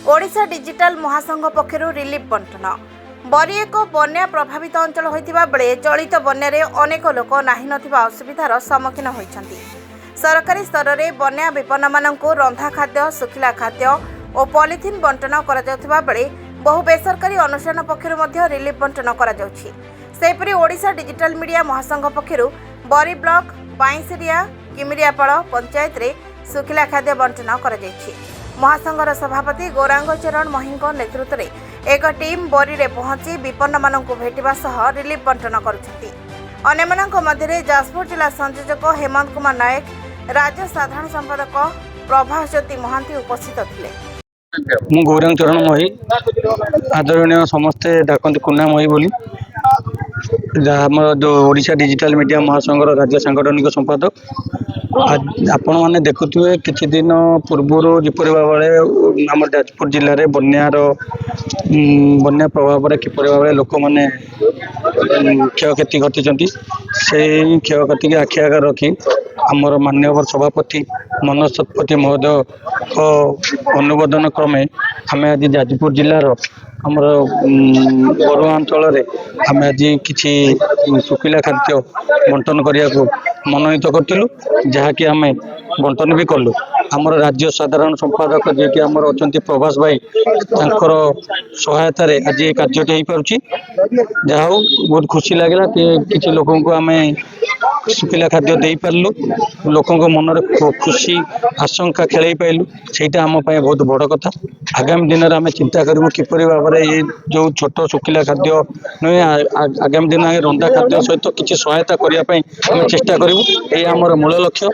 Odisha digital महासंघ पक्षरु relief बंटन बरी एक बन्या प्रभावित अंचल होइतिबा बेले चलित बन्यारे अनेक लोक नाही नथिबा असुविधार सम्मुखीन होइछन्ति। सरकारी स्तर में बन्या विपन्नमानंकु रंधा खाद्य सुखिला खाद्य और पॉलिथिन बंटन करा जाउथिबा बेले बहु बेसरकारी अनुष्ठान पक्षरु मध्य रिलीफ बंटन करा जाउछि। सेपरि ओडिशा डिजिटल मीडिया महासंघ पक्षरु बरी ब्लॉक बाईसिरिया किमिरियापाड़ पंचायत रे सुखिला खाद्य बंटन करा जाइछि। महासंघर सभापति गौरांग चरण महिंको नेतृत्व में एक टीम बरी रे पहुंची विपन्न मानंकु भेटिबा सह रिलीफ बंटन करुछन्ति। अन्यमानंक मध्यरे जाजपुर जिला संयोजक हेमंत कुमार नायक, राज्य साधारण संपादक प्रभास ज्योति महांती उपस्थित थिले। मु गौरांग चरण मही आदरणीय समस्ते डाकती कुना मही बोली जो ओडिशा डिजिटल मीडिया महासंघर राज्य सांगठनिक संपादक। आपण मैंने देखुए किछि दिन पूर्वर जिपर भाव आम जाजपुर जिले में बन्या प्रभाव किपर भाव लोक मैंने क्षयक्षति घटी से क्षयक्षति की आखि आगे रखी आमर माननीय सभापति मनोज शतपथी महोदय अनुमोदन क्रमे आम आज जाजपुर जिलार आमर बरुआ अंचल आम आज किसी सुखिला खाद्य बंटन करने को मनोनीत करूँ जहाँकि आम बंटन भी कलु। आमर राज्य साधारण संपादक जी कि आमर अच्छा प्रभास भाई तांकर सहायतार आज ये कार्य हो पार्टी जहा बहुत खुशी लगे कि किसी लोक को आम सुखिला खाद्य दे पार्लु लोक मन खुशी आशंका खेल पाइलु सेटा आम बहुत बड़ कथा। आगामी दिन में आम चिंता करूँ किपर भाव में ये जो छोट सुखिला खाद्य नुहे आगामी दिन में रंधा खाद्य सहित किसी सहायता करने आम चेष्टा करूँ ये आमर मूल लक्ष्य।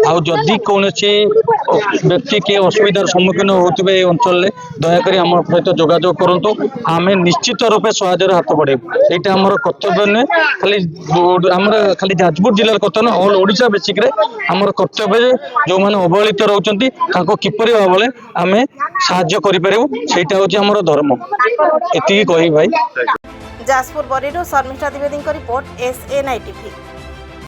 आदि कौन व्यक्ति किए असुविधार सम्मुखीन होते अंचल दयाकोरी आम सहित जोगाजोग करूँ आम निश्चित रूपे सहायर हाथ बढ़ेबू। यहाँ आमर कर्तव्य नुहे खाली खाली जाजपुर जिलार कथा ना ऑल ओडिशा बेसिक आमर कर्तव्य जो मैंने अवहेलित रोचंती किपर भाव में आम साहाय्य करूँ सेटा हूँ आमर धर्म एति कही भाई। जाजपुर बरीरू Sharmishtha Dwivedi report SNI TV।